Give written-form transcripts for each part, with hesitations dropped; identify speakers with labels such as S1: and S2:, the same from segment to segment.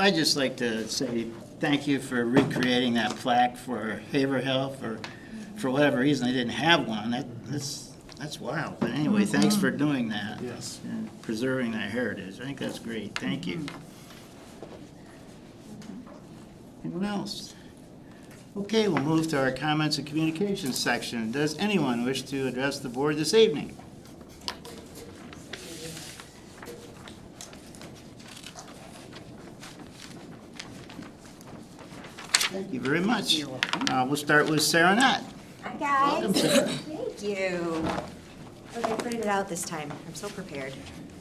S1: I'd just like to say thank you for recreating that plaque for Haverhill. For whatever reason, they didn't have one. That's wild. But anyway, thanks for doing that.
S2: Yes.
S1: And preserving that heritage. I think that's great. Thank you. Anyone else? Okay, we'll move to our comments and communications section. Does anyone wish to address the board this evening? Thank you very much. We'll start with Sarah Knott.
S3: Hi, guys.
S1: Welcome, Sarah.
S3: Thank you. Okay, I printed it out this time. I'm so prepared.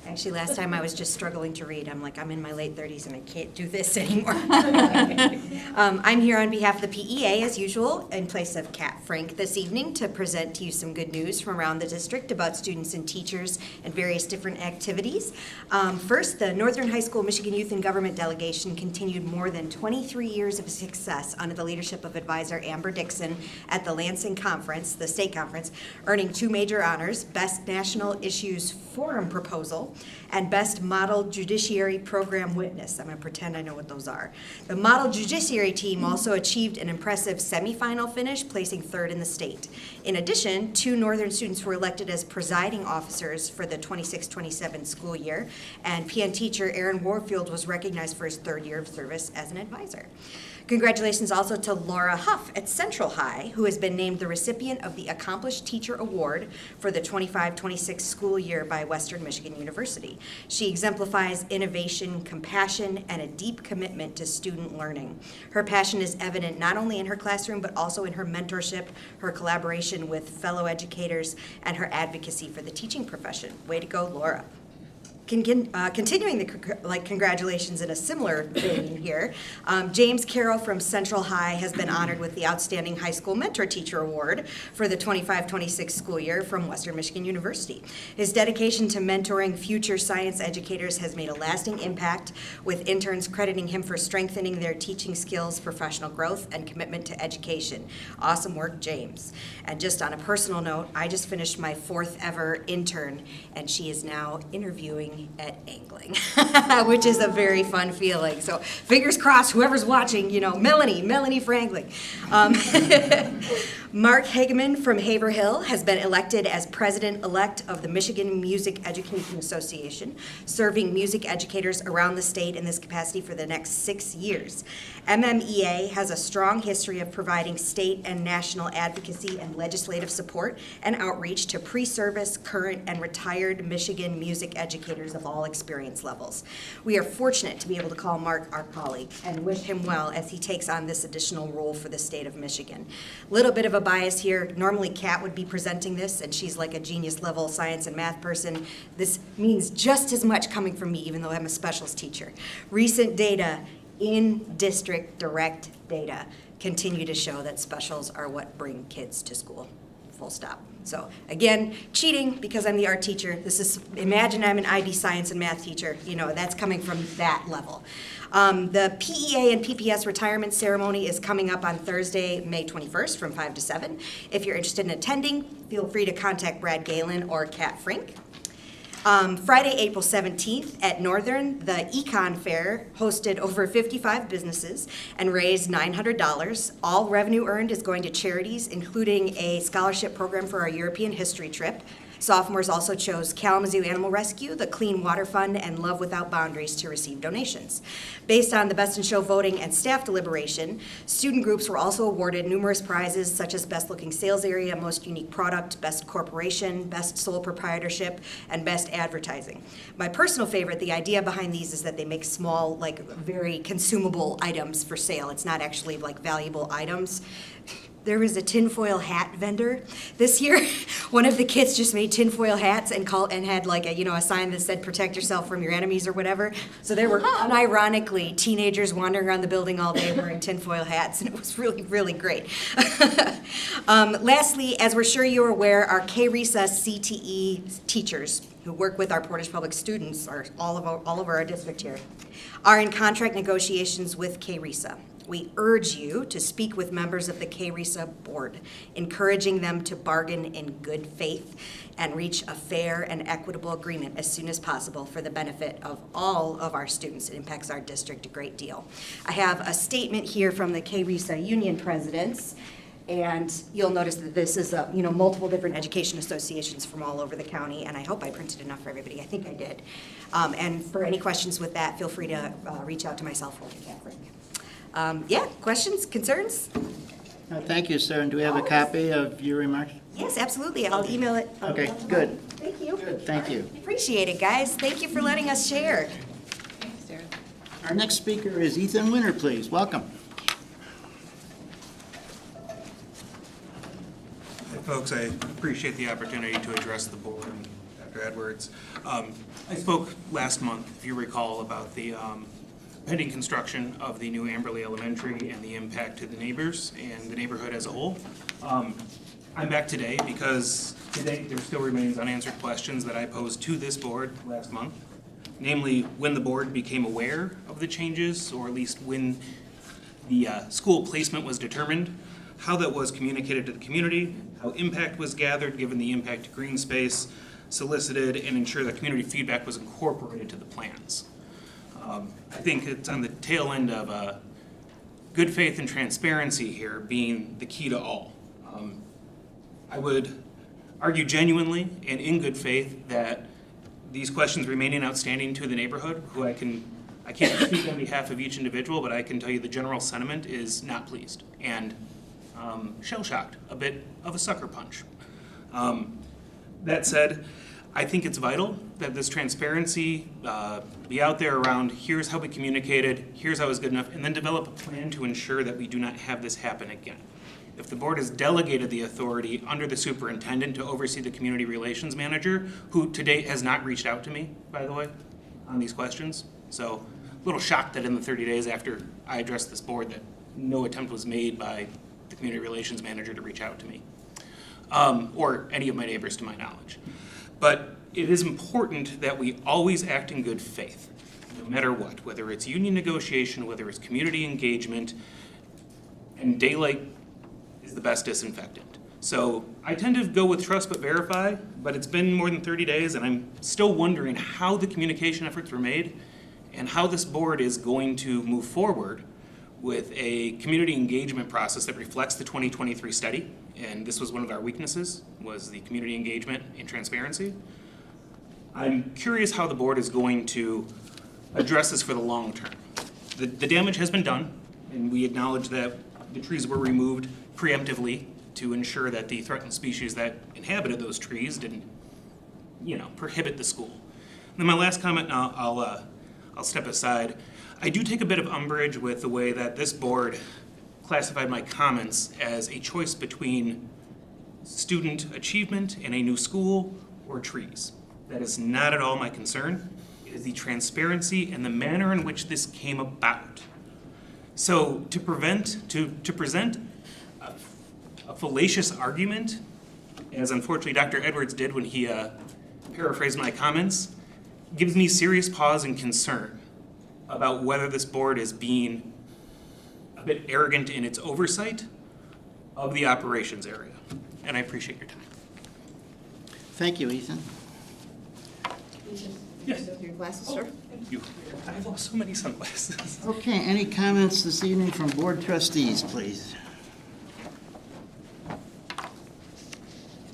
S3: Actually, last time I was just struggling to read. I'm like, I'm in my late 30s and I can't do this anymore. I'm here on behalf of the PEA, as usual, in place of Kat Frank this evening to present to you some good news from around the district about students and teachers and various different activities. First, the Northern High School Michigan Youth and Government Delegation continued more than 23 years of success under the leadership of advisor Amber Dixon at the Lansing Conference, the state conference, earning 2 major honors, Best National Issues Forum Proposal and Best Model Judiciary Program Witness. I'm going to pretend I know what those are. The Model Judiciary team also achieved an impressive semifinal finish, placing 3rd in the state. In addition, 2 Northern students were elected as presiding officers for the 26-27 school year, and PN teacher Aaron Warfield was recognized for his 3rd year of service as an advisor. Congratulations also to Laura Huff at Central High, who has been named the recipient of the Accomplished Teacher Award for the 25-26 school year by Western Michigan University. She exemplifies innovation, compassion, and a deep commitment to student learning. Her passion is evident not only in her classroom, but also in her mentorship, her collaboration with fellow educators, and her advocacy for the teaching profession. Way to go, Laura. Continuing the congratulations in a similar vein here, James Carroll from Central High has been honored with the Outstanding High School Mentor Teacher Award for the 25-26 school year from Western Michigan University. His dedication to mentoring future science educators has made a lasting impact, with interns crediting him for strengthening their teaching skills, professional growth, and commitment to education. Awesome work, James. And just on a personal note, I just finished my 4th ever intern, and she is now interviewing at angling, which is a very fun feeling. So fingers crossed, whoever's watching, Melanie for angling. Mark Hageman from Haverhill has been elected as president-elect of the Michigan Music Education Association, serving music educators around the state in this capacity for the next 6 years. MMEA has a strong history of providing state and national advocacy and legislative support and outreach to pre-service, current, and retired Michigan music educators of all experience levels. We are fortunate to be able to call Mark our colleague and wish him well as he takes on this additional role for the state of Michigan. Little bit of a bias here. Normally Kat would be presenting this, and she's like a genius level science and math person. This means just as much coming from me, even though I'm a specials teacher. Recent data, in-district direct data, continue to show that specials are what bring kids to school. Full stop. So again, cheating because I'm the art teacher. Imagine I'm an IB science and math teacher. That's coming from that level. The PEA and PPS retirement ceremony is coming up on Thursday, May 21st from 5 to 7. If you're interested in attending, feel free to contact Brad Galen or Kat Frank. Friday, April 17th at Northern, the Econ Fair hosted over 55 businesses and raised $900. All revenue earned is going to charities, including a scholarship program for our European history trip. Sophomores also chose Kalamazoo Animal Rescue, the Clean Water Fund, and Love Without Boundaries to receive donations. Based on the Best in Show voting and staff deliberation, student groups were also awarded numerous prizes such as Best Looking Sales Area, Most Unique Product, Best Corporation, Best Sole Proprietorship, and Best Advertising. My personal favorite, the idea behind these is that they make small, very consumable items for sale. It's not actually valuable items. There was a tinfoil hat vendor this year. One of the kids just made tinfoil hats and had a sign that said "Protect yourself from your enemies" or whatever. So there were unironically teenagers wandering around the building all day wearing tinfoil hats, and it was really, really great. Lastly, as we're sure you're aware, our KRESA CTE teachers who work with our Portage Public students, all over our district here, are in contract negotiations with KRESA. We urge you to speak with members of the KRESA board, encouraging them to bargain in good faith and reach a fair and equitable agreement as soon as possible for the benefit of all of our students. It impacts our district a great deal. I have a statement here from the KRESA union presidents, and you'll notice that this is multiple different education associations from all over the county, and I hope I printed enough for everybody. I think I did. And for any questions with that, feel free to reach out to myself or to Catherine. Yeah, questions, concerns?
S1: Thank you, sir. And do we have a copy of your remarks?
S3: Yes, absolutely. I'll email it.
S1: Okay, good.
S3: Thank you.
S1: Good, thank you.
S3: Appreciate it, guys. Thank you for letting us share.
S2: Thanks, Sarah.
S1: Our next speaker is Ethan Winter, please. Welcome.
S4: Hi, folks. I appreciate the opportunity to address the board and Dr. Edwards. I spoke last month, if you recall, about the pending construction of the new Amberley Elementary and the impact to the neighbors and the neighborhood as a whole. I'm back today because today there still remains unanswered questions that I posed to this board last month, namely when the board became aware of the changes, or at least when the school placement was determined, how that was communicated to the community, how impact was gathered given the impact to green space, solicited, and ensure that community feedback was incorporated to the plans. I think it's on the tail end of good faith and transparency here being the key to all. I would argue genuinely and in good faith that these questions remaining outstanding to the neighborhood, who I can't speak on behalf of each individual, but I can tell you the general sentiment is not pleased and shell-shocked, a bit of a sucker punch. That said, I think it's vital that this transparency be out there around here's how we communicated, here's how it's good enough, and then develop a plan to ensure that we do not have this happen again. If the board has delegated the authority under the superintendent to oversee the community relations manager, who to date has not reached out to me, by the way, on these questions. So a little shocked that in the 30 days after I addressed this board that no attempt was made by the community relations manager to reach out to me, or any of my neighbors to my knowledge. But it is important that we always act in good faith, no matter what, whether it's union negotiation, whether it's community engagement, and daylight is the best disinfectant. So I tend to go with trust but verify, but it's been more than 30 days and I'm still wondering how the communication efforts were made and how this board is going to move forward with a community engagement process that reflects the 2023 study. And this was one of our weaknesses, was the community engagement and transparency. I'm curious how the board is going to address this for the long term. The damage has been done, and we acknowledge that the trees were removed preemptively to ensure that the threatened species that inhabited those trees didn't, prohibit the school. And then my last comment, and I'll step aside. I do take a bit of umbrage with the way that this board classified my comments as a choice between student achievement in a new school or trees. That is not at all my concern. It is the transparency and the manner in which this came about. So to present a fallacious argument, as unfortunately Dr. Edwards did when he paraphrased my comments, gives me serious pause and concern about whether this board is being a bit arrogant in its oversight of the operations area. And I appreciate your time.
S1: Thank you, Ethan.
S4: Yes.
S2: Your glasses, sir?
S4: Thank you. I have lost so many sunglasses.
S1: Okay, any comments this evening from board trustees, please?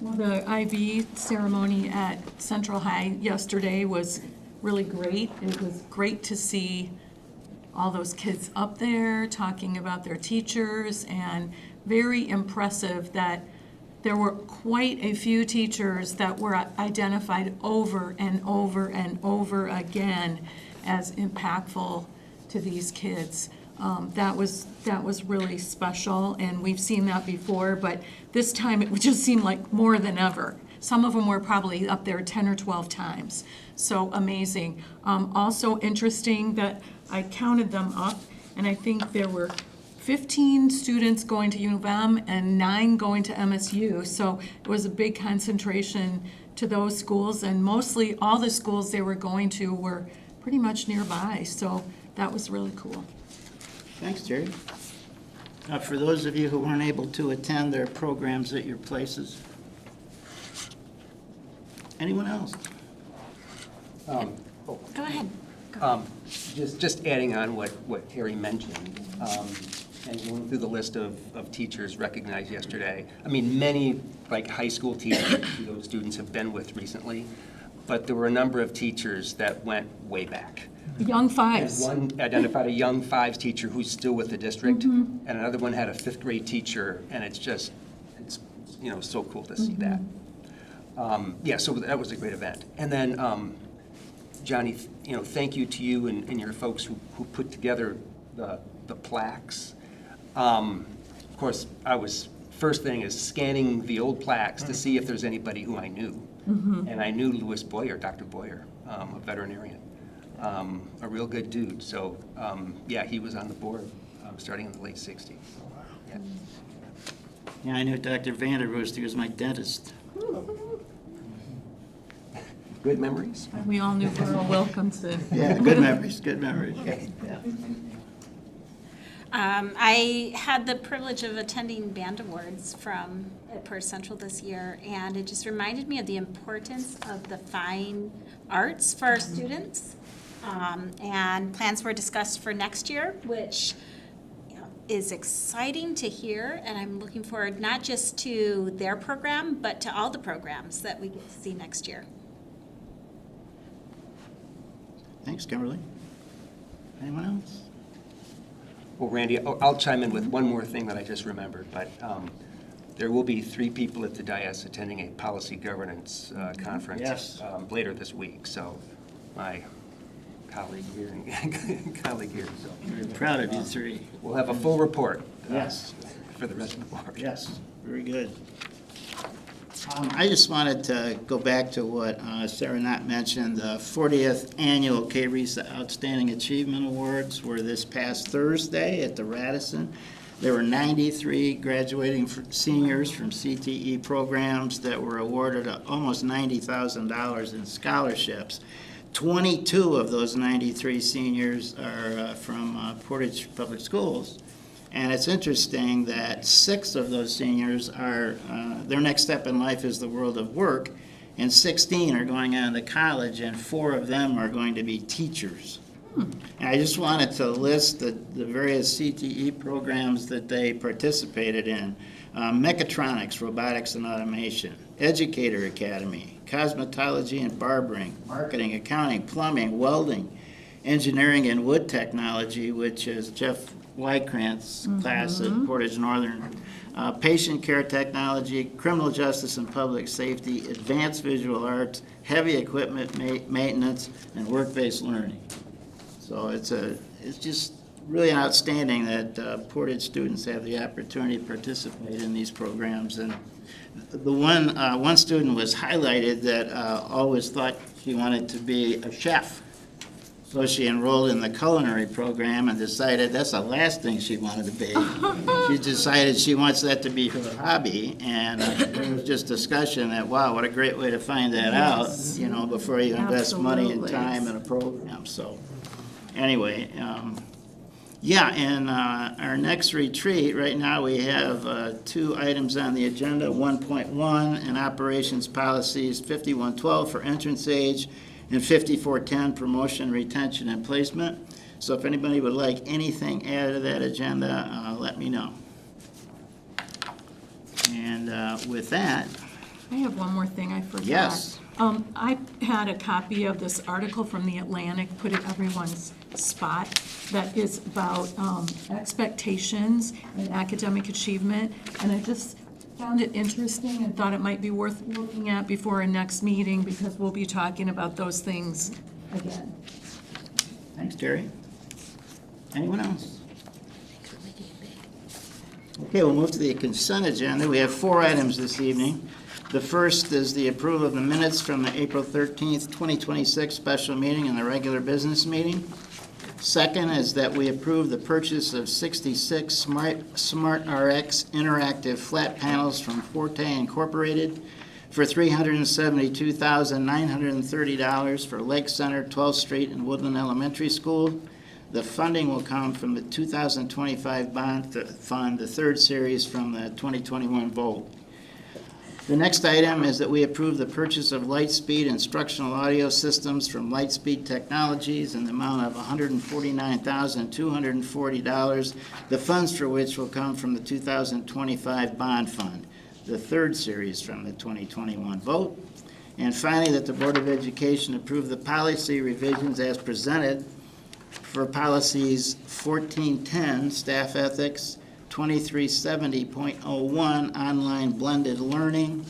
S5: Well, the IB ceremony at Central High yesterday was really great. It was great to see all those kids up there talking about their teachers, and very impressive that there were quite a few teachers that were identified over and over and over again as impactful to these kids. That was really special, and we've seen that before, but this time it just seemed like more than ever. Some of them were probably up there 10 or 12 times. So amazing. Also interesting that I counted them up, and I think there were 15 students going to U of M and 9 going to MSU. So it was a big concentration to those schools, and mostly all the schools they were going to were pretty much nearby. So that was really cool.
S1: Thanks, Jerry. For those of you who weren't able to attend their programs at your places. Anyone else?
S2: Go ahead.
S6: Just adding on what Terry mentioned, and going through the list of teachers recognized yesterday. I mean, many, like high school teachers who those students have been with recently, but there were a number of teachers that went way back.
S5: Young fives.
S6: One identified a young fives teacher who's still with the district, and another one had a fifth grade teacher, and it's so cool to see that. Yeah, so that was a great event. And then, Johnny, thank you to you and your folks who put together the plaques. Of course, first thing is scanning the old plaques to see if there's anybody who I knew. And I knew Louis Boyer, Dr. Boyer, a veterinarian, a real good dude. So, yeah, he was on the board starting in the late 60s. Yeah.
S1: Yeah, I knew Dr. Vanderroost. He was my dentist.
S6: Good memories?
S5: We all knew Earl Wilkinson.
S1: Yeah, good memories, good memories. Yeah.
S2: I had the privilege of attending band awards at Portage Central this year, and it just reminded me of the importance of the fine arts for our students. And plans were discussed for next year, which is exciting to hear, and I'm looking forward not just to their program, but to all the programs that we get to see next year.
S1: Thanks, Kimberly. Anyone else?
S6: Well, Randy, I'll chime in with one more thing that I just remembered, but there will be 3 people at the dais attending a policy governance conference
S1: Yes.
S6: Later this week. So my colleague here, so
S1: Very proud of you 3.
S6: we'll have a full report
S1: Yes.
S6: for the rest of the board.
S1: Yes, very good. I just wanted to go back to what Sarah Knott mentioned. The 40th Annual K-RESA Outstanding Achievement Awards were this past Thursday at the Radisson. There were 93 graduating seniors from CTE programs that were awarded almost $90,000 in scholarships. 22 of those 93 seniors are from Portage Public Schools. And it's interesting that 6 of those seniors are, their next step in life is the world of work, and 16 are going on to college, and 4 of them are going to be teachers. And I just wanted to list the various CTE programs that they participated in. Mechatronics, Robotics and Automation, Educator Academy, Cosmetology and Barbering, Marketing, Accounting, Plumbing, Welding, Engineering and Wood Technology, which is Jeff Wykrant's class at Portage Northern, Patient Care Technology, Criminal Justice and Public Safety, Advanced Visual Arts, Heavy Equipment Maintenance, and Work-Based Learning. So it's just really outstanding that Portage students have the opportunity to participate in these programs. And the one student was highlighted that always thought she wanted to be a chef. So she enrolled in the culinary program and decided that's the last thing she wanted to be. She decided she wants that to be her hobby, and there was just discussion that, wow, what a great way to find that out, before you invest money and
S5: Absolutely.
S1: time in a program. So anyway, in our next retreat, right now we have 2 items on the agenda, 1.1 and operations policies 5112 for entrance age, and 5410, promotion, retention, and placement. So if anybody would like anything added to that agenda, let me know. And with that,
S5: I have one more thing I forgot.
S1: Yes.
S5: I had a copy of this article from The Atlantic, put at everyone's spot, that is about expectations and academic achievement. And I just found it interesting and thought it might be worth looking at before our next meeting, because we'll be talking about those things again.
S1: thanks, Terry. Anyone else? Okay, we'll move to the consent agenda. We have 4 items this evening. The first is the approval of the minutes from the April 13th, 2026 special meeting and the regular business meeting. Second is that we approve the purchase of 66 Smart RX interactive flat panels from Forte Incorporated for $372,930 for Lake Center, 12th Street, and Woodland Elementary School. The funding will come from the 2025 bond fund, the third series from the 2021 vote. The next item is that we approve the purchase of Lightspeed instructional audio systems from Lightspeed Technologies in the amount of $149,240, the funds for which will come from the 2025 bond fund, the third series from the 2021 vote. And finally, that the Board of Education approve the policy revisions as presented for policies 1410, staff ethics, 2370.01, online blended learning,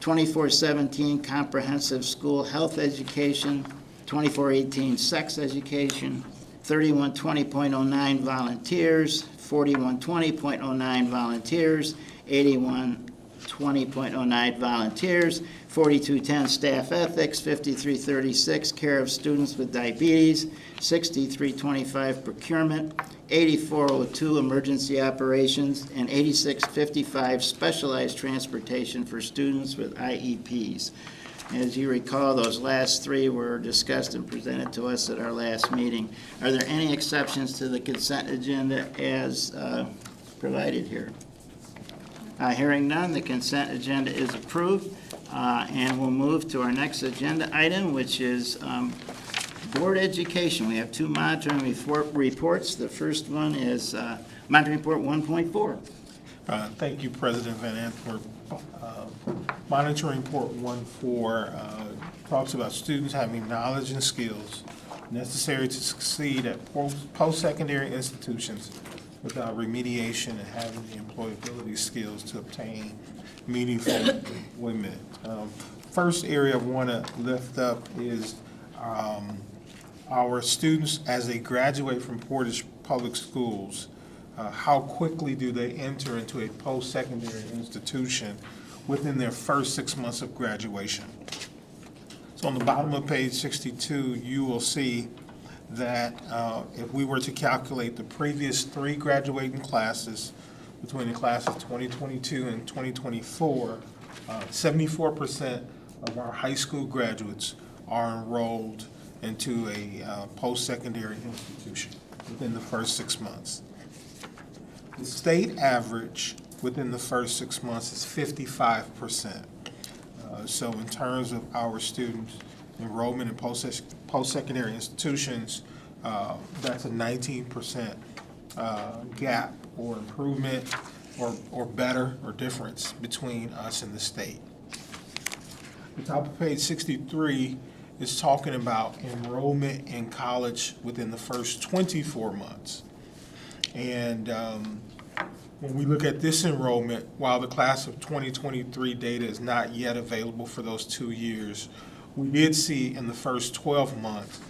S1: 2417, comprehensive school health education, 2418, sex education, 3120.09, volunteers, 4120.09, volunteers, 8120.09, volunteers, 4210, staff ethics, 5336, care of students with diabetes, 6325, procurement, 8402, emergency operations, and 8655, specialized transportation for students with IEPs. As you recall, those last three were discussed and presented to us at our last meeting. Are there any exceptions to the consent agenda as provided here? Hearing none, the consent agenda is approved, and we'll move to our next agenda item, which is Board Education. We have two monitoring reports. The first one is monitoring report 1.4.
S7: Thank you, President Van Antwerp. Monitoring report 1.4 talks about students having knowledge and skills necessary to succeed at post-secondary institutions without remediation and having the employability skills to obtain meaningful employment. First area I want to lift up is our students as they graduate from Portage Public Schools. How quickly do they enter into a post-secondary institution within their first 6 months of graduation? So on the bottom of page 62, you will see that if we were to calculate the previous three graduating classes between the class of 2022 and 2024, 74% of our high school graduates are enrolled into a post-secondary institution within the first 6 months. The state average within the first 6 months is 55%. So in terms of our students' enrollment in post-secondary institutions, that's a 19% gap or improvement or better or difference between us and the state. The top of page 63 is talking about enrollment in college within the first 24 months. And when we look at this enrollment, while the class of 2023 data is not yet available for those 2 years, we did see in the first 12 months,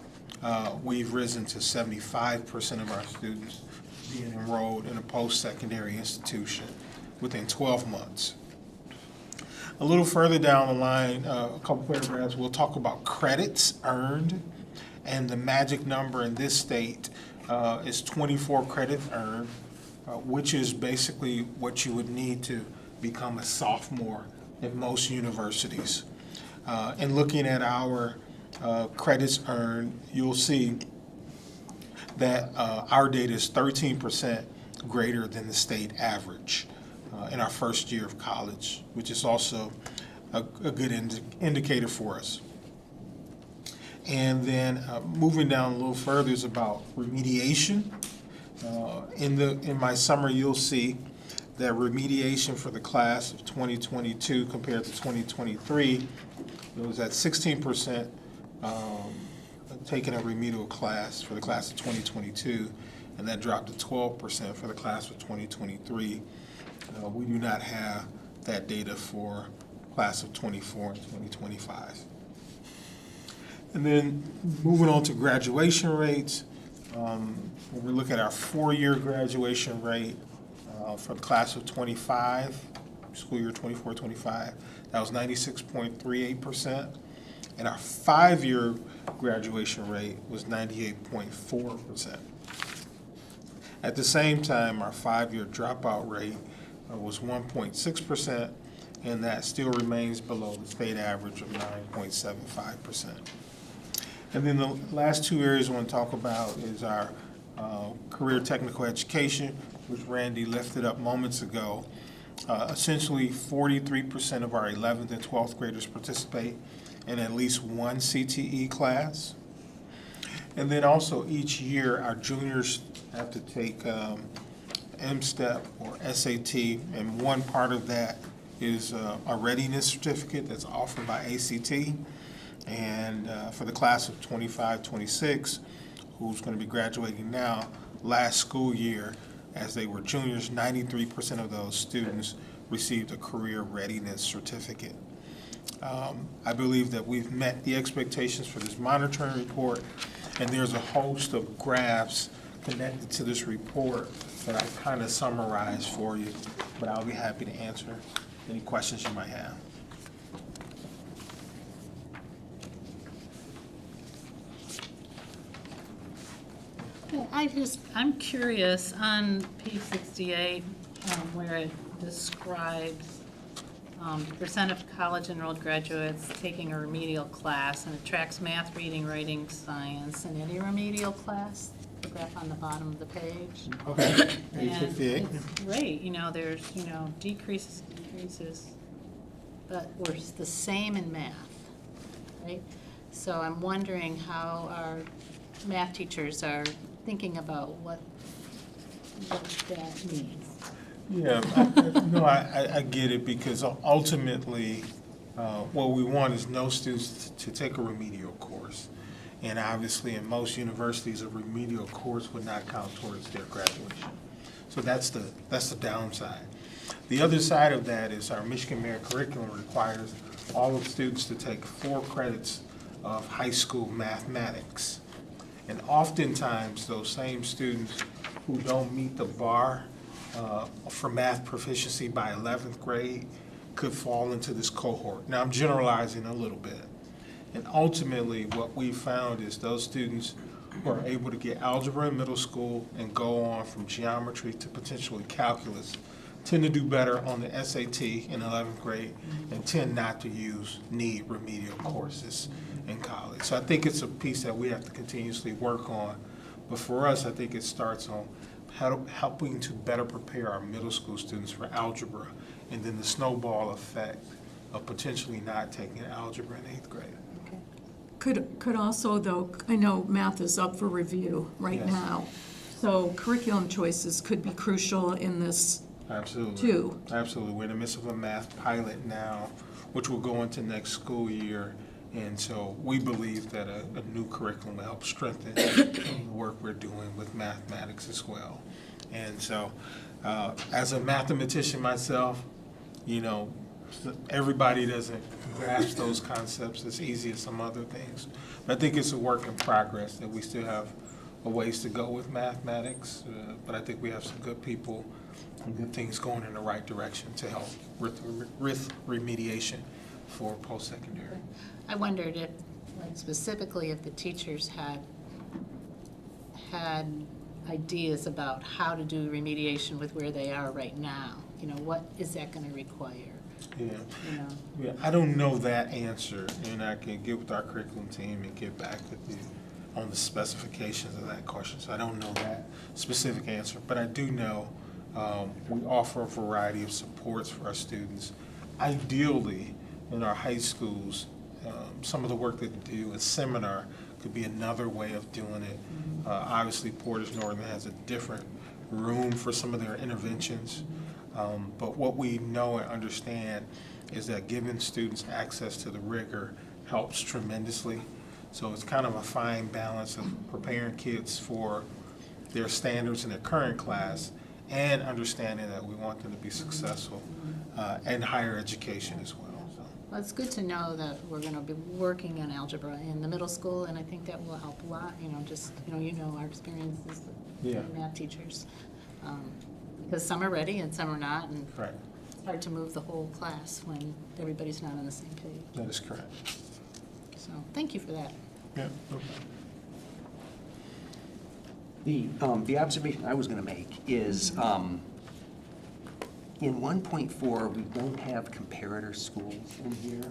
S7: we've risen to 75% of our students being enrolled in a post-secondary institution within 12 months. A little further down the line, a couple paragraphs, we'll talk about credits earned, and the magic number in this state is 24 credits earned, which is basically what you would need to become a sophomore at most universities. And looking at our credits earned, you'll see that our data is 13% greater than the state average in our first year of college, which is also a good indicator for us. And then moving down a little further is about remediation. In my summary, you'll see that remediation for the class of 2022 compared to 2023, it was at 16% taking a remedial class for the class of 2022, and that dropped to 12% for the class of 2023. We do not have that data for class of 24 and 2025. And then moving on to graduation rates, when we look at our 4-year graduation rate for the class of 25, school year 24-25, that was 96.38%, and our 5-year graduation rate was 98.4%. At the same time, our 5-year dropout rate was 1.6%, and that still remains below the state average of 9.75%. And then the last two areas I want to talk about is our career technical education, which Randy lifted up moments ago. Essentially, 43% of our 11th and 12th graders participate in at least one CTE class. And then also each year, our juniors have to take M-STEP or SAT, and one part of that is a readiness certificate that's offered by ACT. And for the class of 25-26, who's going to be graduating now, last school year, as they were juniors, 93% of those students received a career readiness certificate. I believe that we've met the expectations for this monitoring report, and there's a host of graphs connected to this report that I kind of summarized for you, but I'll be happy to answer any questions you might have.
S8: Well, I'm curious on page 68, where it describes the percent of college enrolled graduates taking a remedial class, and it tracks math, reading, writing, science, and any remedial class, the graph on the bottom of the page.
S7: Okay. Page
S8: And
S7: 58.
S8: it's great, there's, decreases, but we're the same in math, right? So I'm wondering how our math teachers are thinking about what that means.
S7: Yeah, I get it, because ultimately, what we want is no students to take a remedial course. And obviously, in most universities, a remedial course would not count towards their graduation. So that's the downside. The other side of that is our Michigan Merit curriculum requires all of the students to take 4 credits of high school mathematics. And oftentimes, those same students who don't meet the bar for math proficiency by 11th grade could fall into this cohort. Now, I'm generalizing a little bit. And ultimately, what we found is those students who are able to get algebra in middle school and go on from geometry to potentially calculus tend to do better on the SAT in 11th grade and tend not to need remedial courses in college. So I think it's a piece that we have to continuously work on. But for us, I think it starts on helping to better prepare our middle school students for algebra, and then the snowball effect of potentially not taking algebra in 8th grade.
S5: Could also, though, I know math is up for review right
S7: Yes.
S5: now, so curriculum choices could be crucial in this
S7: Absolutely.
S5: too.
S7: Absolutely. We're in the midst of a math pilot now, which will go into next school year. And so we believe that a new curriculum will help strengthen the work we're doing with mathematics as well. And so as a mathematician myself, everybody doesn't grasp those concepts as easy as some other things. But I think it's a work in progress, that we still have a ways to go with mathematics. But I think we have some good people and good things going in the right direction to help with remediation for post-secondary.
S8: I wondered if, specifically if the teachers had ideas about how to do remediation with where they are right now. What is that going to require?
S7: Yeah, I don't know that answer, and I can get with our curriculum team and get back with you on the specifications of that question. So I don't know that specific answer, but I do know we offer a variety of supports for our students. Ideally, in our high schools, some of the work that they do in seminar could be another way of doing it. Obviously, Portage Northern has a different room for some of their interventions. But what we know and understand is that giving students access to the rigor helps tremendously. So it's kind of a fine balance of preparing kids for their standards in their current class and understanding that we want them to be successful in higher education as well.
S8: Well, it's good to know that we're going to be working on algebra in the middle school, and I think that will help a lot, our experiences with math teachers. Because some are ready and some are not, and
S7: Correct.
S8: it's hard to move the whole class when everybody's not on the same page.
S7: That is correct.
S8: So, thank you for that.
S7: Yeah. Okay.
S6: The observation I was going to make is, in 1.4, we don't have comparator schools in here.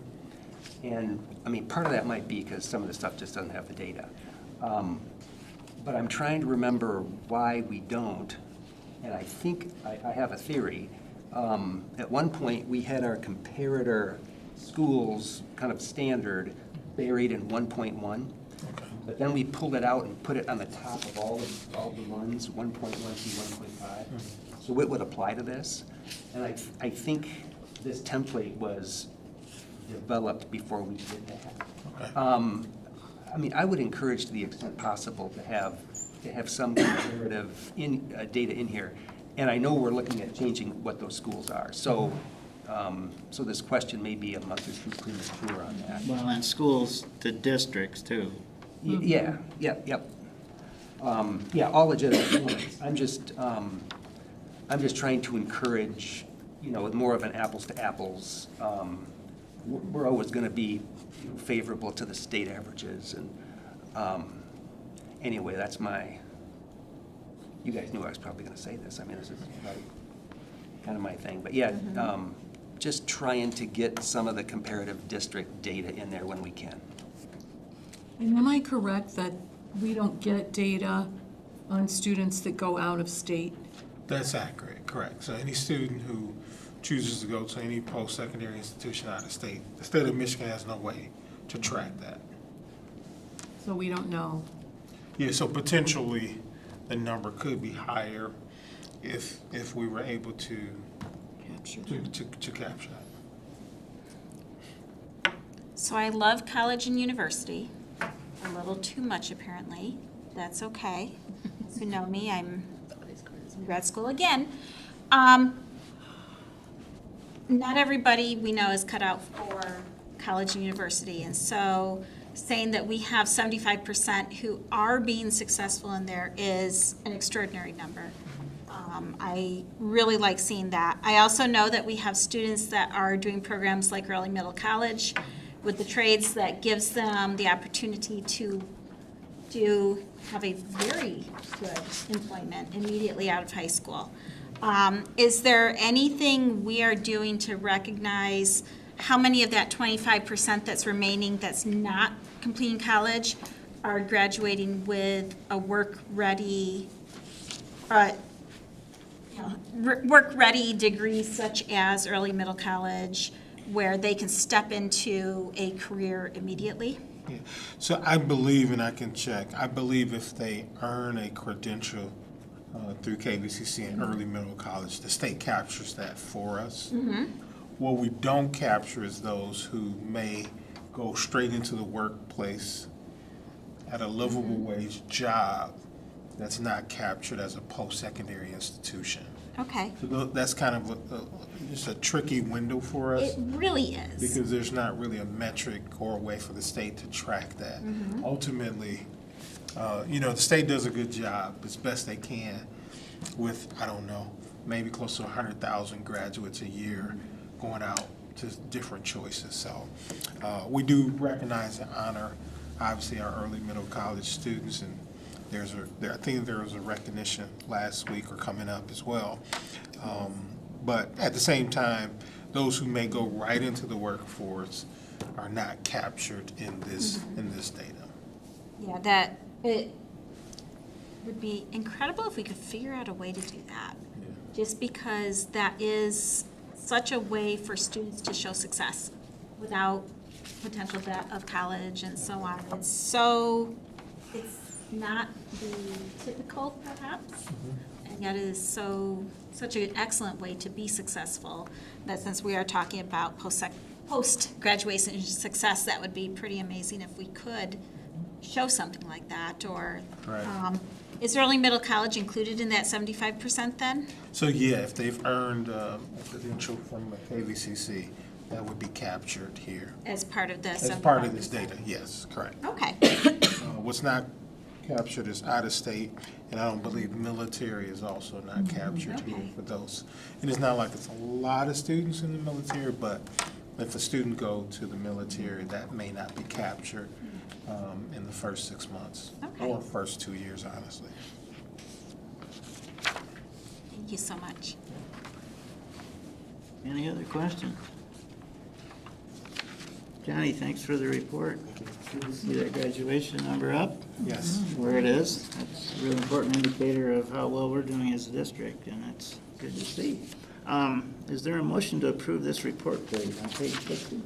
S6: And, part of that might be because some of the stuff just doesn't have the data. but I'm trying to remember why we don't. And I think I have a theory. At one point, we had our comparator schools kind of standard buried in 1.1. But then we pulled it out and put it on the top of all the ones, 1.1 through 1.5. So it would apply to this. And I think this template was developed before we did that. I mean, I would encourage, to the extent possible, to have some comparative data in here. And I know we're looking at changing what those schools are. So, so this question may be a month or two premature on that.
S1: Well, and schools, the districts too.
S6: Yeah, yep. Yeah, all legitimate points. I'm just trying to encourage, more of an apples to apples. We're always going to be favorable to the state averages, and anyway, that's you guys knew I was probably going to say this. I mean, this is kind of my thing. But yeah, just trying to get some of the comparative district data in there when we can.
S5: And am I correct that we don't get data on students that go out of state?
S7: That's accurate, correct. So any student who chooses to go to any post-secondary institution out of state, the state of Michigan has no way to track that.
S5: So we don't know.
S7: Yeah, so potentially the number could be higher if we were able to capture that.
S2: So I love college and university, a little too much apparently. That's okay. Those who know me, I'm in grad school again. Not everybody we know is cut out for college and university, and so saying that we have 75% who are being successful in there is an extraordinary number. I really like seeing that. I also know that we have students that are doing programs like early middle college with the trades that gives them the opportunity to have a very good employment immediately out of high school. Is there anything we are doing to recognize how many of that 25% that's remaining that's not completing college are graduating with a work-ready degree such as early middle college, where they can step into a career immediately?
S7: Yeah. So I believe, and I can check, I believe if they earn a credential through KVCC in early middle college, the state captures that for us.
S2: Mm-hmm.
S7: What we don't capture is those who may go straight into the workplace at a livable wage job that's not captured as a post-secondary institution.
S2: Okay.
S7: So that's kind of just a tricky window for us.
S2: It really is.
S7: Because there's not really a metric or a way for the state to track that. Ultimately, the state does a good job as best they can with, I don't know, maybe close to 100,000 graduates a year going out to different choices. So we do recognize and honor, obviously, our early middle college students, and I think there was a recognition last week or coming up as well. But at the same time, those who may go right into the workforce are not captured in this data.
S2: Yeah, that it would be incredible if we could figure out a way to do that. Just because that is such a way for students to show success without potential debt of college and so on. It's not the typical, perhaps, and yet it is such an excellent way to be successful, that since we are talking about post-graduation success, that would be pretty amazing if we could show something like that. Or
S7: Right.
S2: is early middle college included in that 75% then?
S7: So yeah, if they've earned a credential from the KVCC, that would be captured here.
S2: As part of this?
S7: As part of this data, yes, correct.
S2: Okay.
S7: What's not captured is out of state, and I don't believe military is also not captured here
S2: Okay.
S7: for those. And it's not like it's a lot of students in the military, but if a student go to the military, that may not be captured in the first 6 months.
S2: Okay.
S7: Or first 2 years, honestly.
S2: Thank you so much.
S1: Any other questions? Johnny, thanks for the report. Good to see that graduation number up.
S7: Yes.
S1: Where it is. That's a really important indicator of how well we're doing as a district, and it's good to see. Is there a motion to approve this report, please, on page 60?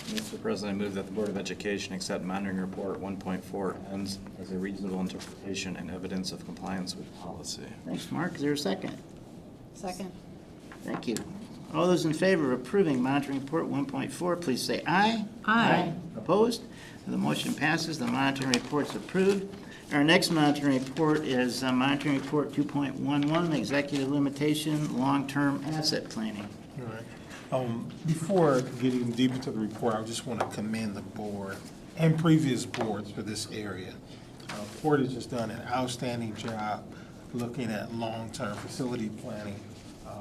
S9: Mr. President, I move that the Board of Education accept monitoring report 1.4 ends as a reasonable interpretation and evidence of compliance with policy.
S1: Thanks, Mark. Is there a second?
S8: Second.
S1: Thank you. All those in favor of approving monitoring report 1.4, please say aye.
S5: Aye.
S1: Opposed? The motion passes. The monitoring report's approved. Our next monitoring report is monitoring report 2.11, executive limitation, long-term asset planning.
S7: All right. Before getting deep into the report, I just want to commend the board and previous boards for this area. Portage has done an outstanding job looking at long-term facility planning,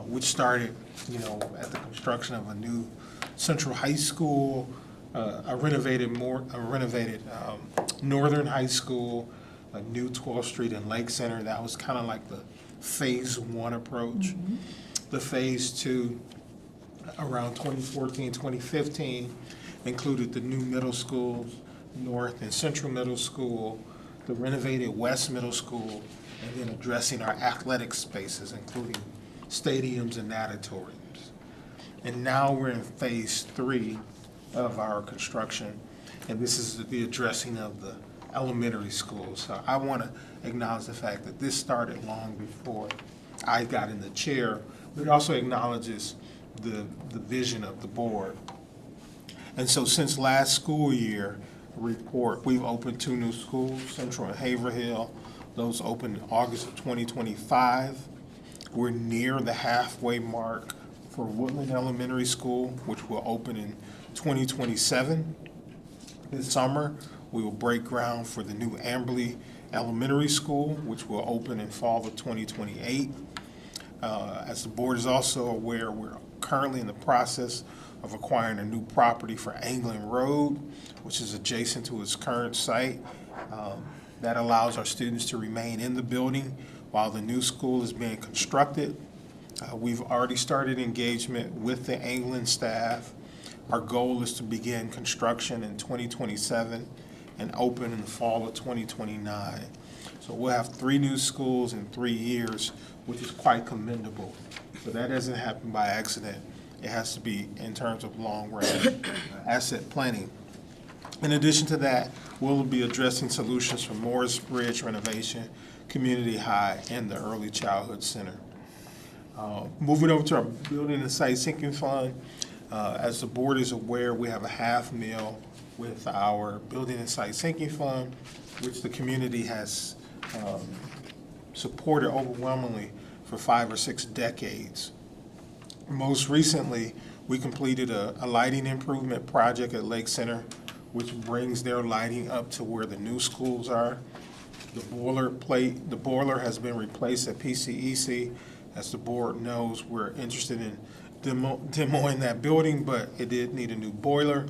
S7: which started, at the construction of a new Central High School, a renovated Northern High School, a new 12th Street and Lake Center. That was kind of like the phase one approach. The phase two, around 2014, 2015, included the new middle schools, North and Central Middle School, the renovated West Middle School, and then addressing our athletic spaces, including stadiums and auditoriums. And now we're in phase three of our construction, and this is the addressing of the elementary schools. So I want to acknowledge the fact that this started long before I got in the chair, but it also acknowledges the vision of the board. And so since last school year report, we've opened 2 new schools, Central and Haverhill. Those opened in August of 2025. We're near the halfway mark for Woodland Elementary School, which will open in 2027. This summer, we will break ground for the new Amberley Elementary School, which will open in fall of 2028. As the board is also aware, we're currently in the process of acquiring a new property for Anglin Road, which is adjacent to its current site. That allows our students to remain in the building while the new school is being constructed. We've already started engagement with the Anglin staff. Our goal is to begin construction in 2027 and open in the fall of 2029. So we'll have 3 new schools in 3 years, which is quite commendable. So that doesn't happen by accident. It has to be in terms of long-range asset planning. In addition to that, we'll be addressing solutions for Morris Bridge renovation, Community High, and the Early Childhood Center. Moving over to our Building and Site Sinking Fund, as the board is aware, we have a $500,000 with our Building and Site Sinking Fund, which the community has supported overwhelmingly for 5 or 6 decades. Most recently, we completed a lighting improvement project at Lake Center, which brings their lighting up to where the new schools are. The boiler has been replaced at PCEC. As the board knows, we're interested in demoing that building, but it did need a new boiler.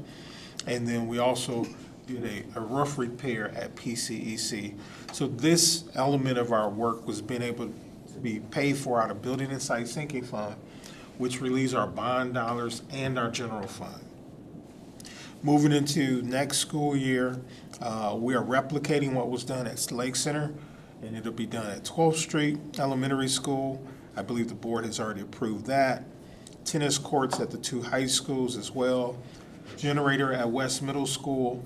S7: And then we also did a roof repair at PCEC. So this element of our work was being able to be paid for out of Building and Site Sinking Fund, which relieves our bond dollars and our general fund. Moving into next school year, we are replicating what was done at Lake Center, and it'll be done at 12th Street Elementary School. I believe the board has already approved that. Tennis courts at the 2 high schools as well. Generator at West Middle School.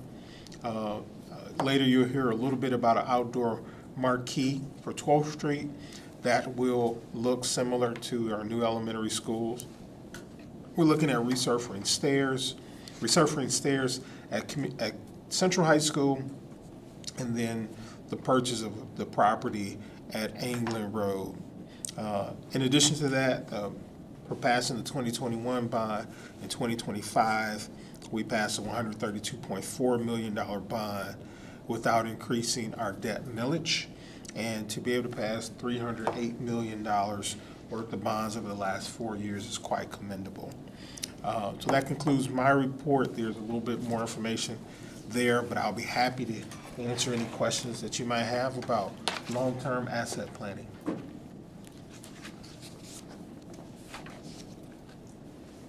S7: Later you'll hear a little bit about an outdoor marquee for 12th Street. That will look similar to our new elementary schools. We're looking at resurfacing stairs at Central High School, and then the purchase of the property at Anglin Road. In addition to that, for passing the 2021 bond in 2025, we passed a $132.4 million bond without increasing our debt millage. And to be able to pass $308 million worth of bonds over the last 4 years is quite commendable. So that concludes my report. There's a little bit more information there, but I'll be happy to answer any questions that you might have about long-term asset planning.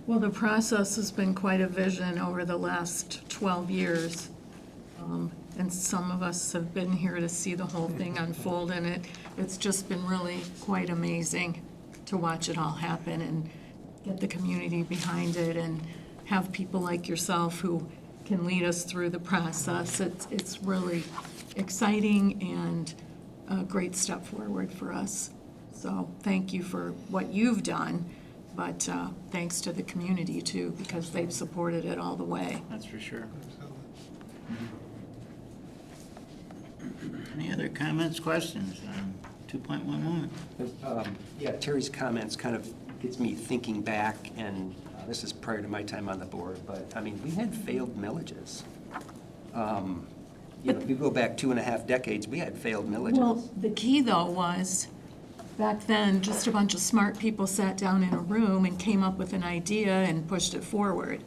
S5: Well, the process has been quite a vision over the last 12 years. And some of us have been here to see the whole thing unfold, and it's just been really quite amazing to watch it all happen and get the community behind it and have people like yourself who can lead us through the process. It's really exciting and a great step forward for us. So thank you for what you've done, but thanks to the community too, because they've supported it all the way.
S1: That's for sure. Any other comments, questions on 2.11?
S6: Yeah, Terry's comments kind of gets me thinking back, and this is prior to my time on the board, but, I mean, we had failed millages. You know, if you go back 2.5 decades, we had failed millages.
S5: Well, the key though was, back then, just a bunch of smart people sat down in a room and came up with an idea and pushed it forward.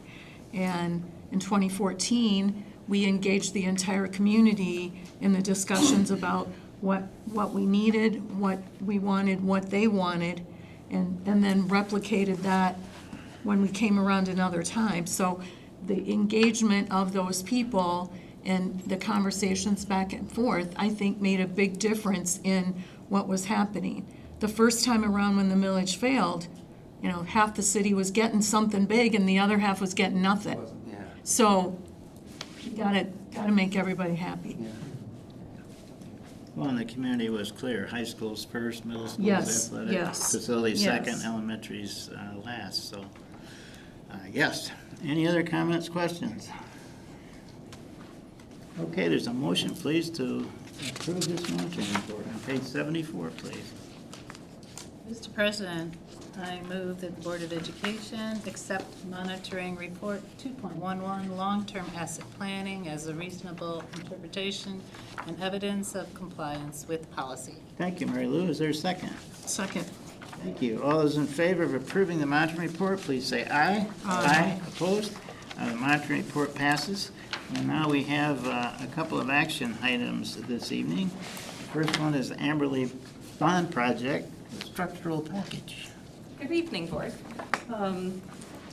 S5: And in 2014, we engaged the entire community in the discussions about what we needed, what we wanted, what they wanted, and then replicated that when we came around another time. So the engagement of those people and the conversations back and forth, I think, made a big difference in what was happening. The first time around when the millage failed, you know, half the city was getting something big and the other half was getting nothing.
S6: Yeah.
S5: So you gotta make everybody happy.
S6: Yeah.
S1: Well, and the community was clear, high school's first, middle school's
S5: Yes,
S1: athletic
S5: yes,
S1: facilities
S5: yes.
S1: second, elementary's last, so, yes. Any other comments, questions? Okay, there's a motion, please, to approve this monitoring report on page 74, please.
S8: Mr. President, I move that the Board of Education accept monitoring report 2.11, long-term asset planning as a reasonable interpretation and evidence of compliance with policy.
S1: Thank you, Mary Lou. Is there a second?
S5: Second.
S1: Thank you. All those in favor of approving the monitoring report, please say aye. Aye. Opposed? The monitoring report passes. And now we have a couple of action items this evening. The first one is the Amberley Bond Project, the structural package.
S10: Good evening, Board.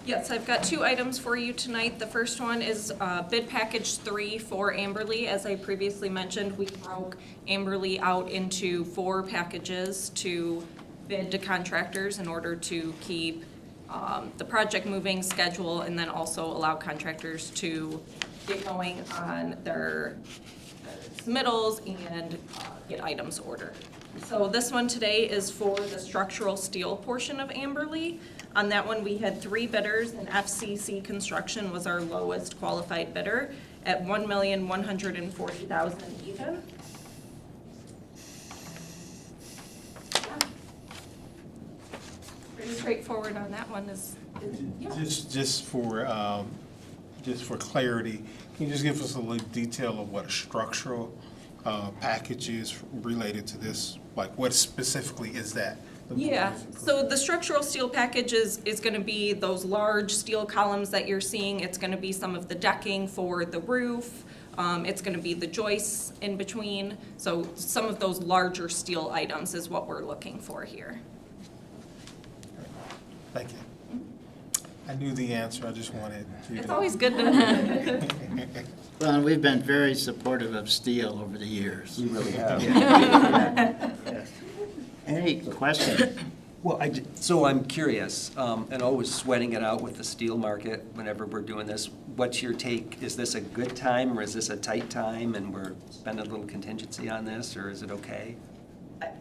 S10: Yes, I've got 2 items for you tonight. The first one is bid package 3 for Amberley. As I previously mentioned, we broke Amberley out into 4 packages to bid to contractors in order to keep the project moving schedule and then also allow contractors to get going on their submittals and get items ordered. So this one today is for the structural steel portion of Amberley. On that one, we had 3 bidders, and FCC Construction was our lowest qualified bidder at $1,140,000 even. Pretty straightforward on that one yeah.
S7: Just for clarity, can you just give us a little detail of what a structural package is related to this? Like, what specifically is that?
S10: Yeah, so the structural steel package is going to be those large steel columns that you're seeing. It's going to be some of the decking for the roof. It's going to be the joists in between. So some of those larger steel items is what we're looking for here.
S7: Thank you. I knew the answer, I just wanted to.
S10: It's always good to
S1: Well, and we've been very supportive of steel over the years.
S6: We really have.
S1: Yes. Any questions?
S6: Well, so I'm curious, and always sweating it out with the steel market whenever we're doing this. What's your take? Is this a good time or is this a tight time and we're spending a little contingency on this, or is it okay?
S10: I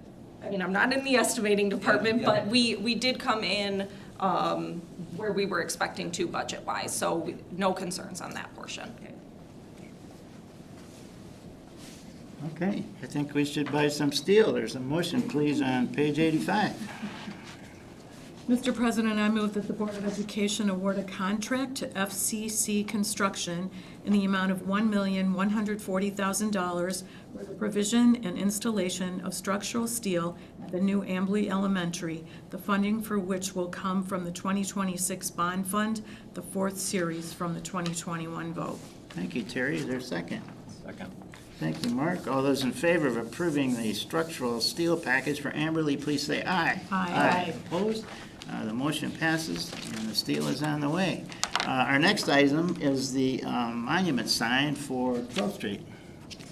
S10: mean, I'm not in the estimating department,
S6: Yeah.
S10: but we did come in where we were expecting to budget-wise, so no concerns on that portion.
S1: Okay, I think we should buy some steel. There's a motion, please, on page 85.
S5: Mr. President, I move that the Board of Education award a contract to FCC Construction in the amount of $1,140,000 for the provision and installation of structural steel at the new Amberley Elementary, the funding for which will come from the 2026 bond fund, the 4th series from the 2021 vote.
S1: Thank you, Terry. Is there a second?
S9: Second.
S1: Thank you, Mark. All those in favor of approving the structural steel package for Amberley, please say aye.
S5: Aye.
S1: Opposed? The motion passes, and the steel is on the way. Our next item is the monument sign for 12th Street.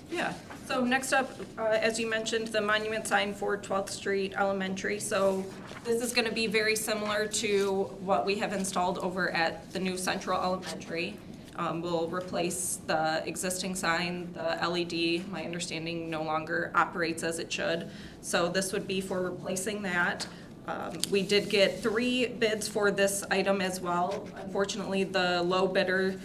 S10: Yeah, so next up, as you mentioned, the monument sign for 12th Street Elementary. So this is gonna be very similar to what we have installed over at the new Central Elementary. We'll replace the existing sign, the LED, my understanding no longer operates as it should. So this would be for replacing that. We did get 3 bids for this item as well. Unfortunately, the low bidder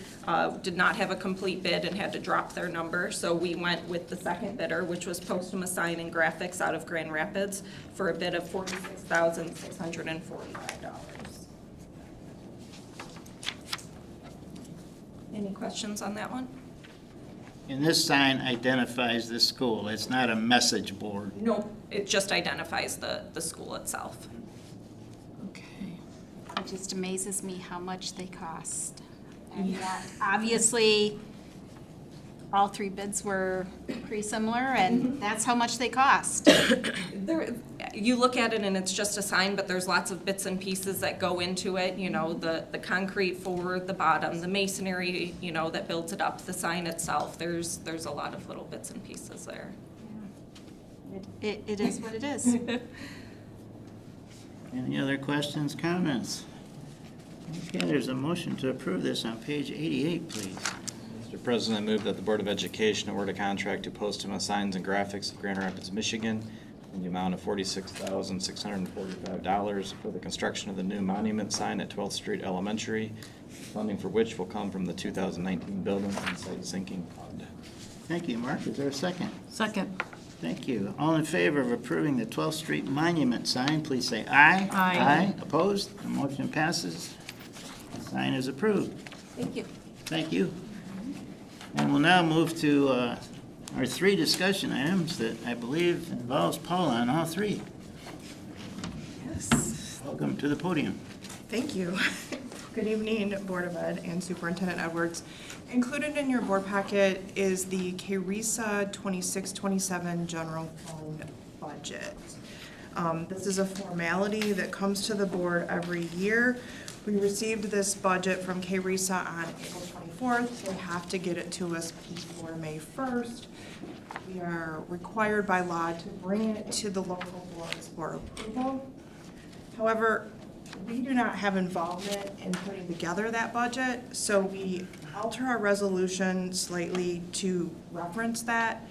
S10: did not have a complete bid and had to drop their number. So we went with the second bidder, which was Postuma Sign and Graphics out of Grand Rapids for a bid of $46,645. Any questions on that one?
S1: And this sign identifies the school. It's not a message board.
S10: Nope, it just identifies the school itself.
S5: Okay.
S2: It just amazes me how much they cost. And yet, obviously, all 3 bids were pretty similar, and that's how much they cost.
S10: There, you look at it and it's just a sign, but there's lots of bits and pieces that go into it, you know, the concrete for the bottom, the masonry, you know, that builds it up, the sign itself. There's a lot of little bits and pieces there.
S2: It is what it is.
S1: Any other questions, comments? Okay, there's a motion to approve this on page 88, please.
S9: Mr. President, I move that the Board of Education award a contract to Postuma Signs and Graphics of Grand Rapids, Michigan, in the amount of $46,645 for the construction of the new monument sign at 12th Street Elementary, funding for which will come from the 2019 Building and Site Sinking Fund.
S1: Thank you, Mark. Is there a second?
S5: Second.
S1: Thank you. All in favor of approving the 12th Street monument sign, please say aye.
S5: Aye.
S1: Aye. Opposed? The motion passes. The sign is approved.
S10: Thank you.
S1: Thank you. And we'll now move to our 3 discussion items that I believe involves Paula on all 3.
S11: Yes,
S1: Welcome to the podium.
S11: thank you. Good evening, Board of Ed and Superintendent Edwards. Included in your board packet is the KRESA 26-27 general fund budget. This is a formality that comes to the board every year. We received this budget from KRESA on April 24th. They have to get it to us before May 1st. We are required by law to bring it to the local boards for approval. However, we do not have involvement in putting together that budget, so we alter our resolution slightly to reference that,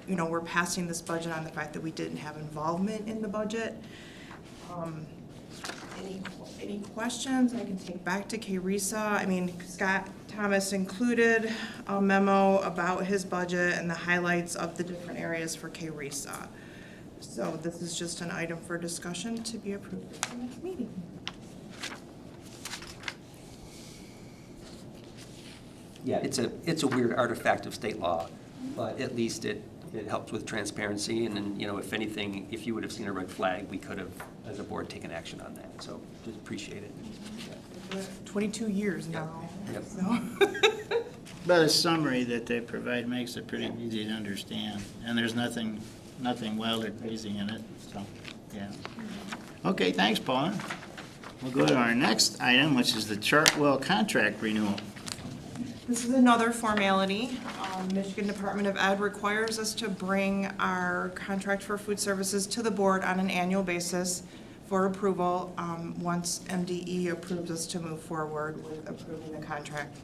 S11: you know, we're passing this budget on the fact that we didn't have involvement in the budget. Any questions I can take back to KRESA? I mean, Scott Thomas included a memo about his budget and the highlights of the different areas for KRESA. So this is just an item for discussion to be approved at the next meeting.
S6: Yeah, it's a weird artifact of state law, but at least it helps with transparency, and then, you know, if anything, if you would have seen a red flag, we could have, as a board, taken action on that, so just appreciate it.
S11: 22 years now.
S6: Yep.
S11: So.
S1: But a summary that they provide makes it pretty easy to understand, and there's nothing wild or crazy in it, so, yeah. Okay, thanks, Paula. We'll go to our next item, which is the Chartwell contract renewal.
S11: This is another formality. Michigan Department of Ed requires us to bring our contract for food services to the board on an annual basis for approval, once MDE approves us to move forward with approving the contract.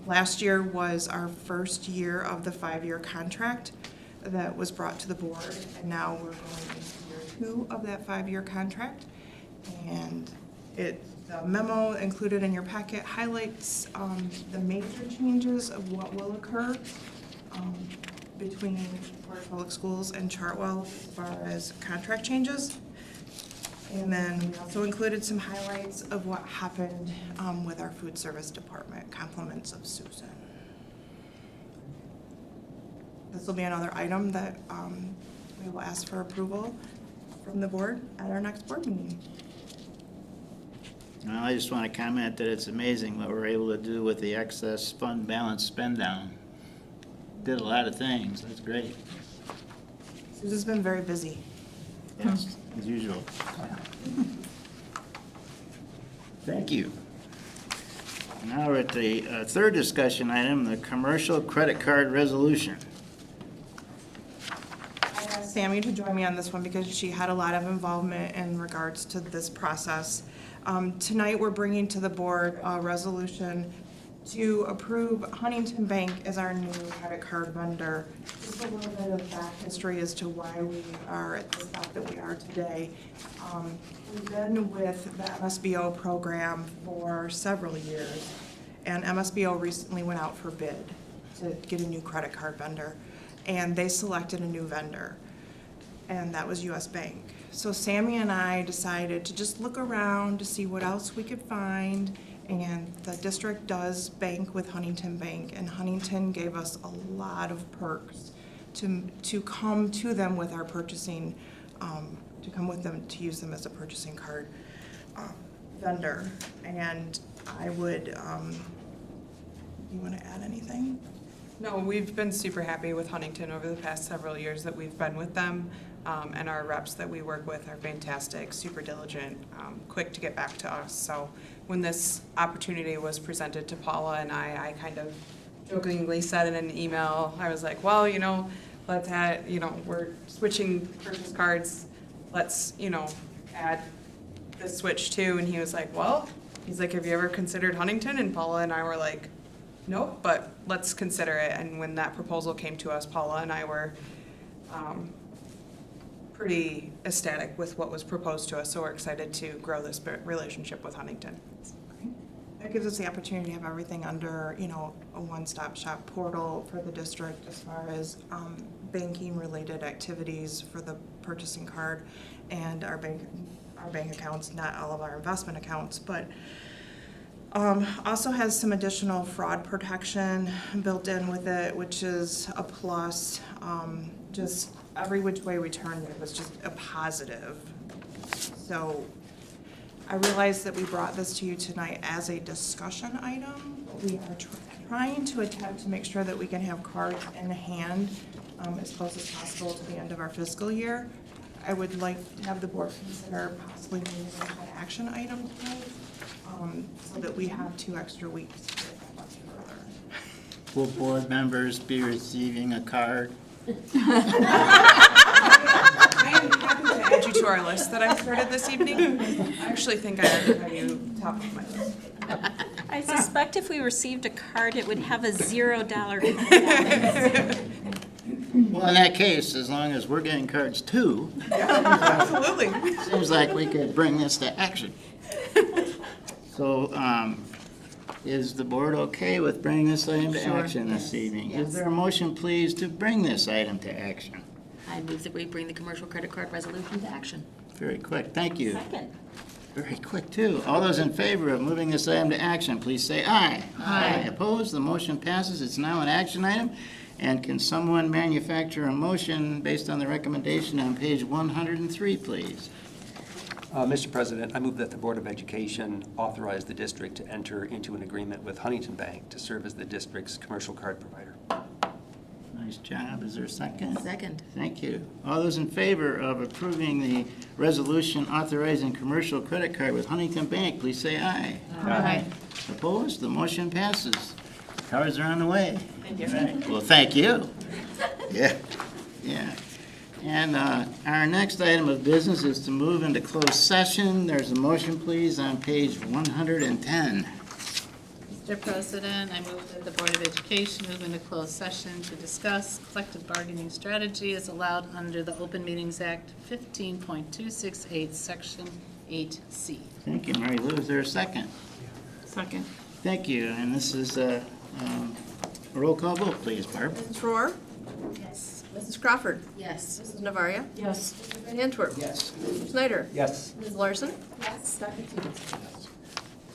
S11: Last year was our first year of the 5-year contract that was brought to the board, and now we're going into year 2 of that 5-year contract. And the memo included in your packet highlights the major changes of what will occur between Portage Public Schools and Chartwell as far as contract changes. And then we also included some highlights of what happened with our food service department, compliments of Susan. This will be another item that we will ask for approval from the board at our next board meeting.
S1: Well, I just want to comment that it's amazing what we're able to do with the excess fund balance spend down. Did a lot of things, that's great.
S11: Susan's been very busy.
S1: Yes, as usual. Thank you. Now we're at the third discussion item, the commercial credit card resolution.
S11: I asked Sammy to join me on this one because she had a lot of involvement in regards to this process. Tonight, we're bringing to the board a resolution to approve Huntington Bank as our new credit card vendor. Just a little bit of back history as to why we are at the spot that we are today. We've been with the MSBO program for several years, and MSBO recently went out for bid to get a new credit card vendor, and they selected a new vendor, and that was US Bank. So Sammy and I decided to just look around to see what else we could find, and the district does bank with Huntington Bank, and Huntington gave us a lot of perks to come to them with our purchasing, to come with them to use them as a purchasing card vendor. And I would, you want to add anything?
S12: No, we've been super happy with Huntington over the past several years that we've been with them. And our reps that we work with are fantastic, super diligent, quick to get back to us. So when this opportunity was presented to Paula and I kind of jokingly said in an email, I was like, well, you know, let's add, you know, we're switching purchase cards. Let's, you know, add this switch too. And he was like, well, he's like, have you ever considered Huntington? And Paula and I were like, nope, but let's consider it. And when that proposal came to us, Paula and I were pretty ecstatic with what was proposed to us, so we're excited to grow this relationship with Huntington.
S11: It gives us the opportunity to have everything under, you know, a one-stop shop portal for the district as far as banking-related activities for the purchasing card and our bank accounts, not all of our investment accounts, but also has some additional fraud protection built in with it, which is a plus. Just every which way we turned it was just a positive. So I realize that we brought this to you tonight as a discussion item. We are trying to attempt to make sure that we can have cards in hand as close as possible to the end of our fiscal year. I would like to have the board consider possibly moving it to an action item tonight, so that we have 2 extra weeks to get that much further.
S1: Will board members be receiving a card?
S12: I am happy to add you to our list that I started this evening. I actually think I already have you top of my list.
S2: I suspect if we received a card, it would have a $0 balance.
S1: Well, in that case, as long as we're getting cards too,
S12: Absolutely.
S1: seems like we could bring this to action. So, is the board okay with bringing this item to action this evening? Is there a motion, please, to bring this item to action?
S13: I move that we bring the commercial credit card resolution to action.
S1: Very quick, thank you.
S2: Second.
S1: Very quick, too. All those in favor of moving this item to action, please say aye. Aye. Opposed? The motion passes. It's now an action item. And can someone manufacture a motion based on the recommendation on page 103, please?
S6: Mr. President, I move that the Board of Education authorize the district to enter into an agreement with Huntington Bank to serve as the district's commercial card provider.
S1: Nice job. Is there a second?
S13: Second.
S1: Thank you. All those in favor of approving the resolution authorizing commercial credit card with Huntington Bank, please say aye.
S13: Aye.
S1: Opposed? The motion passes. Cards are on the way.
S12: Thank you.
S1: Right. Well, thank you. Yeah, yeah. And our next item of business is to move into closed session. There's a motion, please, on page 110.
S8: Mr. President, I move that the Board of Education move into closed session to discuss collective bargaining strategy as allowed under the Open Meetings Act 15.268, Section 8C.
S1: Thank you, Mary Lou. Is there a second?
S5: Second.
S1: Thank you. And this is a roll call vote, please, Barb.
S14: Mrs. Rohr?
S13: Yes.
S14: Mrs. Crawford?
S13: Yes.
S14: Mrs. Navaria?
S5: Yes.
S14: Mr. Van Antwerp?
S1: Yes.
S14: Mr. Snyder?
S6: Yes.
S14: Ms. Larson?
S13: Yes.
S14: Dr. Stevens?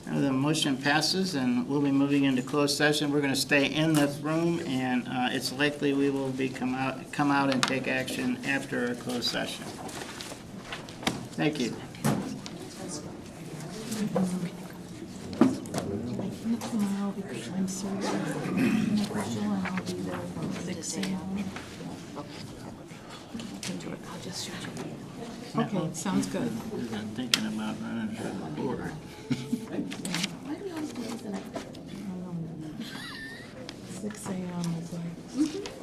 S1: The motion passes, and we'll be moving into closed session. We're going to stay in this room, and it's likely we will be come out and take action after a closed session. Thank you.
S5: Tomorrow, because I'm surgery. And I'll be there from 6 a.m. I'll just Okay, sounds good.
S1: We've been thinking about running for the board.
S5: 6 a.m. is like.